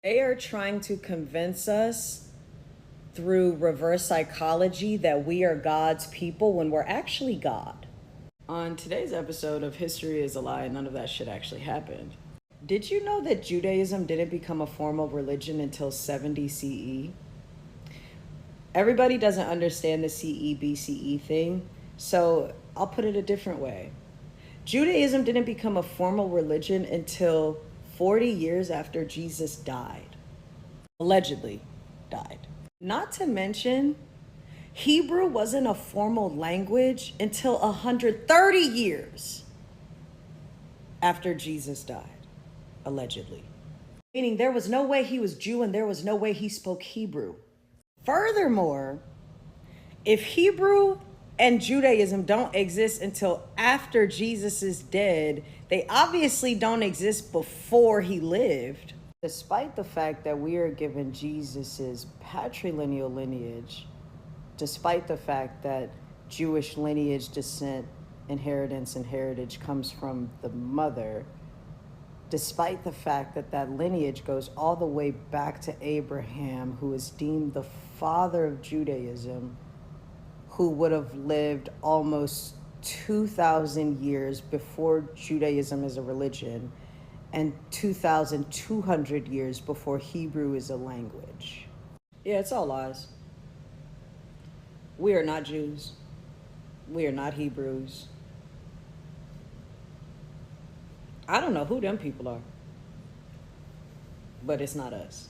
They are trying to convince us through reverse psychology that we are God's people when we're actually God. On today's episode of History is a Lie, none of that shit actually happened. Did you know that Judaism didn't become a formal religion until 70 CE? Everybody doesn't understand the CE BCE thing, so I'll put it a different way. Judaism didn't become a formal religion until 40 years after Jesus died. Allegedly died. Not to mention, Hebrew wasn't a formal language until 130 years after Jesus died, allegedly. Meaning there was no way he was Jew and there was no way he spoke Hebrew. Furthermore, if Hebrew and Judaism don't exist until after Jesus is dead, they obviously don't exist before he lived. Despite the fact that we are given Jesus's patrilineal lineage, despite the fact that Jewish lineage, descent, inheritance, and heritage comes from the mother, despite the fact that that lineage goes all the way back to Abraham, who is deemed the father of Judaism, who would have lived almost 2,000 years before Judaism is a religion and 2,200 years before Hebrew is a language. Yeah, it's all lies. We are not Jews. We are not Hebrews. I don't know who them people are, but it's not us.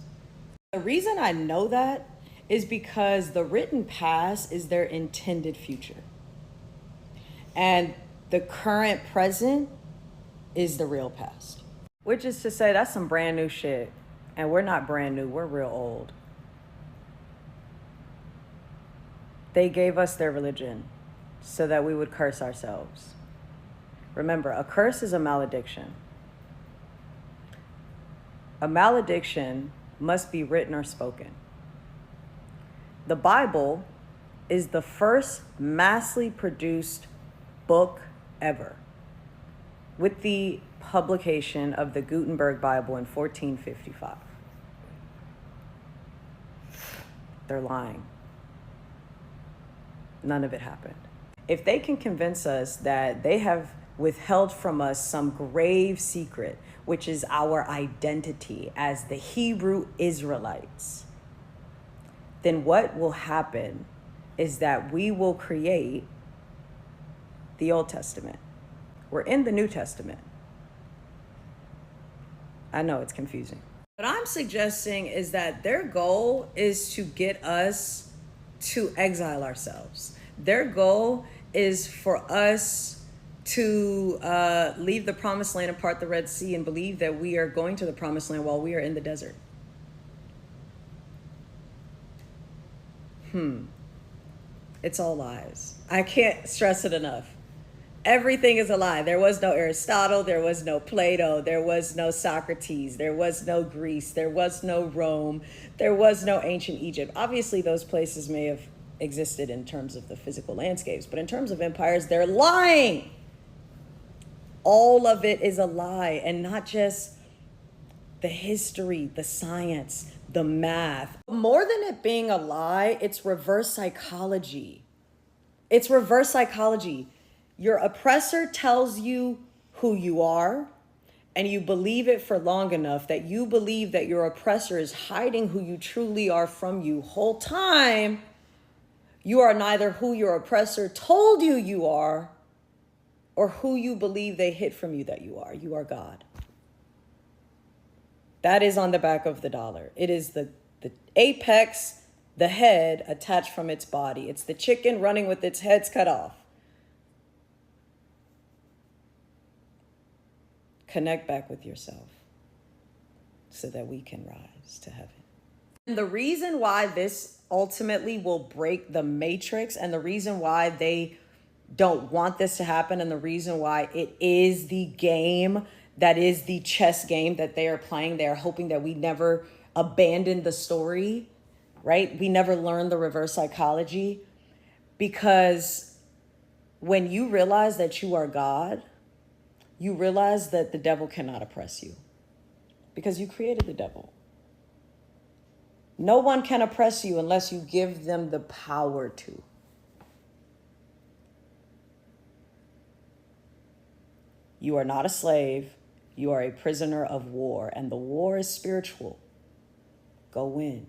The reason I know that is because the written past is their intended future. And the current present is the real past. Which is to say, that's some brand new shit. And we're not brand new, we're real old. They gave us their religion so that we would curse ourselves. Remember, a curse is a malediction. A malediction must be written or spoken. The Bible is the first massively produced book ever, with the publication of the Gutenberg Bible in 1455. They're lying. None of it happened. If they can convince us that they have withheld from us some grave secret, which is our identity as the Hebrew Israelites, then what will happen is that we will create the Old Testament. We're in the New Testament. I know it's confusing. What I'm suggesting is that their goal is to get us to exile ourselves. Their goal is for us to leave the promised land and part the Red Sea and believe that we are going to the promised land while we are in the desert. It's all lies. I can't stress it enough. Everything is a lie. There was no Aristotle, there was no Plato, there was no Socrates, there was no Greece, there was no Rome, there was no ancient Egypt. Obviously, those places may have existed in terms of the physical landscapes, but in terms of empires, they're lying. All of it is a lie, and not just the history, the science, the math. More than it being a lie, it's reverse psychology. It's reverse psychology. Your oppressor tells you who you are, and you believe it for long enough that you believe that your oppressor is hiding who you truly are from you. Whole time, you are neither who your oppressor told you you are or who you believe they hid from you that you are. You are God. That is on the back of the dollar. It is the apex, the head attached from its body. It's the chicken running with its heads cut off. Connect back with yourself so that we can rise to heaven. And the reason why this ultimately will break the matrix, and the reason why they don't want this to happen, and the reason why it is the game that is the chess game that they are playing, they are hoping that we never abandon the story, right? We never learn the reverse psychology, because when you realize that you are God, you realize that the devil cannot oppress you because you created the devil. No one can oppress you unless you give them the power to. You are not a slave. You are a prisoner of war, and the war is spiritual. Go win.